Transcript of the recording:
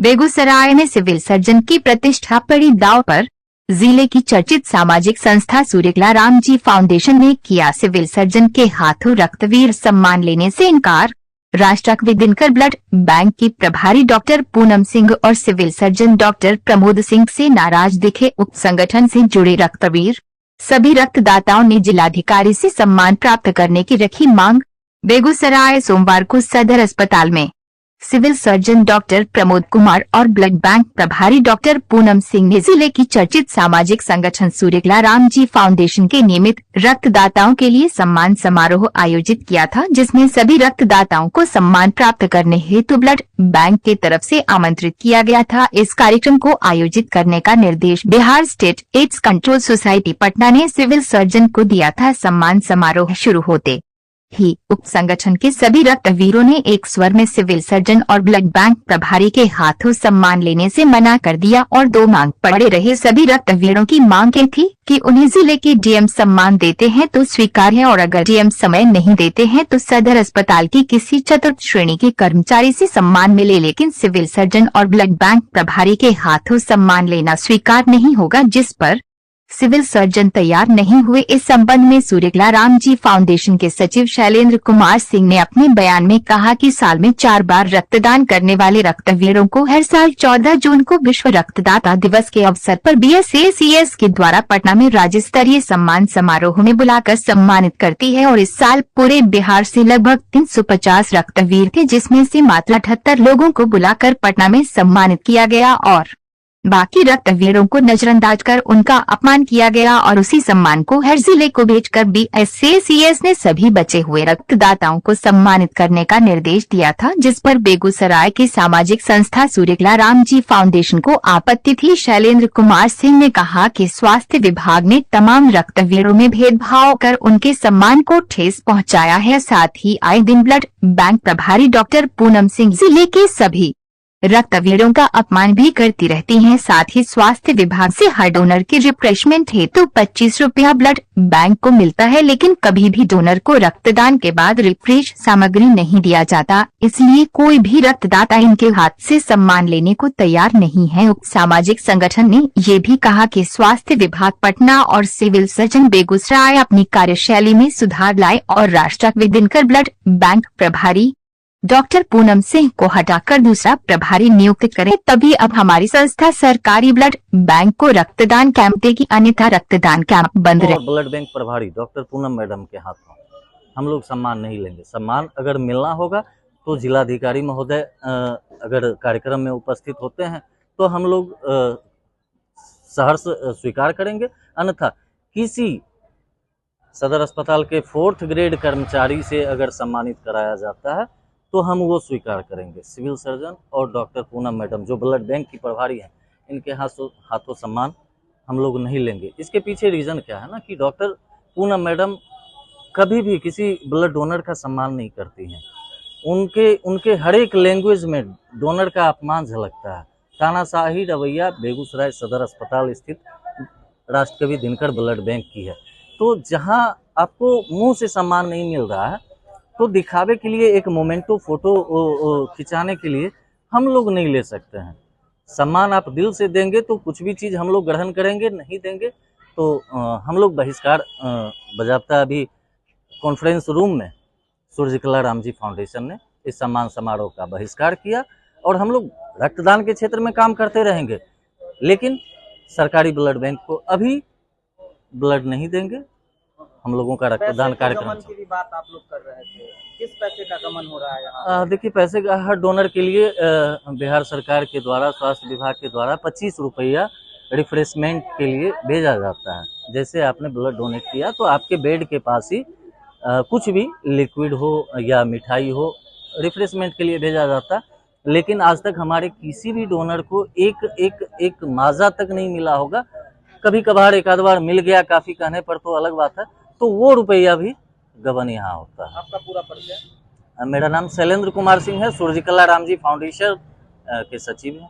बेगूसराय में civil surgeon की प्रतिष्ठा पड़ी दांव पर। जिले की चर्चित सामाजिक संस्था सूर्यकला रामजी फाउंडेशन ने किया सिविल सर्जन के हाथों रक्तवीर सम्मान लेने से इनकार। राष्ट्रकवि दिनकर ब्लड बैंक की प्रभारी डॉक्टर पूनम सिंह और civil surgeon doctor Pramod Singh से नाराज दिखे उक्त संगठन से जुड़े रक्तवीर। सभी रक्तदाताओं ने जिलाधिकारी से सम्मान प्राप्त करने की रखी मांग। बेगूसराय सोमवार को सदर अस्पताल में civil surgeon doctor Pramod Kumar और ब्लड बैंक प्रभारी डॉक्टर पूनम सिंह ने जिले की चर्चित सामाजिक संगठन सूर्यकला रामजी फाउंडेशन के नियमित रक्तदाताओं के लिए सम्मान समारोह आयोजित किया था, जिसमें सभी रक्तदाताओं को सम्मान प्राप्त करने हेतु ब्लड बैंक की तरफ से आमंत्रित किया गया था। इस कार्यक्रम को आयोजित करने का निर्देश Bihar state AIDS control society Patna ने सिविल सर्जन को दिया था। सम्मान समारोह शुरू होते ही उक्त संगठन के सभी रक्तवीरों ने एक स्वर में सिविल सर्जन और ब्लड बैंक प्रभारी के हाथों सम्मान लेने से मना कर दिया और दो मांग पड़े रहे। सभी रक्तवीरों की मांग ये थी कि उन्हें जिले के डीएम सम्मान देते हैं तो स्वीकार है और अगर डीएम समय नहीं देते हैं तो सदर अस्पताल की किसी चतुर्थ श्रेणी के कर्मचारी से सम्मान मिले, लेकिन सिविल सर्जन और ब्लड बैंक प्रभारी के हाथों सम्मान लेना स्वीकार नहीं होगा, जिस पर सिविल सर्जन तैयार नहीं हुए। इस संबंध में सूर्यकला रामजी फाउंडेशन के सचिव शैलेंद्र कुमार सिंह ने अपने बयान में कहा कि साल में 4 बार रक्तदान करने वाले रक्तवीरों को हर साल 14 जून को विश्व रक्तदाता दिवस के अवसर पर BSACS के द्वारा पटना में राज्य स्तरीय सम्मान समारोह में बुलाकर सम्मानित करती है और इस साल पूरे बिहार से लगभग 350 रक्तवीर थे, जिसमें से मात्र 78 लोगों को बुलाकर पटना में सम्मानित किया गया और बाकी रक्तवीरों को नजरअंदाज कर उनका अपमान किया गया और उसी सम्मान को हर जिले को भेजकर BSACS ने सभी बचे हुए रक्तदाताओं को सम्मानित करने का निर्देश दिया था, जिस पर बेगूसराय की सामाजिक संस्था सूर्यकला रामजी फाउंडेशन को आपत्ति थी। शैलेंद्र कुमार सिंह ने कहा कि स्वास्थ्य विभाग ने तमाम रक्तवीरों में भेदभाव कर उनके सम्मान को ठेस पहुँचाया है। साथ ही आए दिन ब्लड बैंक प्रभारी डॉक्टर पूनम सिंह जिले के सभी रक्तवीरों का अपमान भी करती रहती हैं। साथ ही स्वास्थ्य विभाग से हर डोनर की रिफ्रेशमेंट हेतु 25 रुपया ब्लड बैंक को मिलता है, लेकिन कभी भी डोनर को रक्तदान के बाद रिफ्रेश सामग्री नहीं दिया जाता, इसलिए कोई भी रक्तदाता इनके हाथ से सम्मान लेने को तैयार नहीं है। उक्त सामाजिक संगठन ने ये भी कहा कि स्वास्थ्य विभाग पटना और सिविल सर्जन बेगूसराय अपनी कार्यशैली में सुधार लाए और राष्ट्रकवि दिनकर ब्लड बैंक प्रभारी डॉक्टर पूनम सिंह को हटाकर दूसरा प्रभारी नियुक्त करें, तभी अब हमारी संस्था सरकारी ब्लड बैंक को रक्तदान कैंप देगी, अन्यथा रक्तदान कैंप बंद रहे। ब्लड बैंक प्रभारी डॉक्टर पूनम मैडम के हाथों हम लोग सम्मान नहीं लेंगे। सम्मान अगर मिलना होगा तो जिलाधिकारी महोदय अगर कार्यक्रम में उपस्थित होते हैं तो हम लोग सहर्ष स्वीकार करेंगे, अन्यथा किसी सदर अस्पताल के 4th ग्रेड कर्मचारी से अगर सम्मानित कराया जाता है तो हम वो स्वीकार करेंगे। सिविल सर्जन और डॉक्टर पूनम मैडम जो ब्लड बैंक की प्रभारी हैं, इनके हाथों सम्मान हम लोग नहीं लेंगे। इसके पीछे रीज़न क्या है ना कि डॉक्टर पूनम मैडम कभी भी किसी ब्लड डोनर का सम्मान नहीं करती हैं। उनके हर एक लैंग्वेज में डोनर का अपमान झलकता है। तानाशाही रवैया बेगूसराय सदर अस्पताल स्थित राष्ट्रकवि दिनकर ब्लड बैंक की है। तो जहाँ आपको मुँह से सम्मान नहीं मिल रहा है तो दिखावे के लिए एक मोमेंटो फोटो खिंचाने के लिए हम लोग नहीं ले सकते हैं। सम्मान आप दिल से देंगे तो कुछ भी चीज़ हम लोग ग्रहण करेंगे, नहीं देंगे तो हम लोग बहिष्कार बजाबता अभी कॉन्फ्रेंस रूम में सूर्यकला रामजी फाउंडेशन ने इस सम्मान समारोह का बहिष्कार किया और हम लोग रक्तदान के क्षेत्र में काम करते रहेंगे, लेकिन सरकारी ब्लड बैंक को अभी ब्लड नहीं देंगे। हम लोगों का रक्तदान कार्यक्रम की भी बात आप लोग कर रहे थे, किस पैसे का गमन हो रहा है यहाँ? देखिए, पैसे का हर डोनर के लिए बिहार सरकार के द्वारा स्वास्थ्य विभाग के द्वारा 25 रुपया रिफ्रेशमेंट के लिए भेजा जाता है। जैसे आपने ब्लड डोनेट किया तो आपके बेड के पास ही कुछ भी लिक्विड हो या मिठाई हो रिफ्रेशमेंट के लिए भेजा जाता है, लेकिन आज तक हमारे किसी भी डोनर को एक माजा तक नहीं मिला होगा। कभी कभार एक आध बार मिल गया काफ़ी कहने पर तो अलग बात है, तो वो रुपया भी गबन यहाँ होता है। आपका पूरा परिचय? मेरा नाम शैलेंद्र कुमार सिंह है, सूर्यकला रामजी फाउंडेशन के सचिव हैं।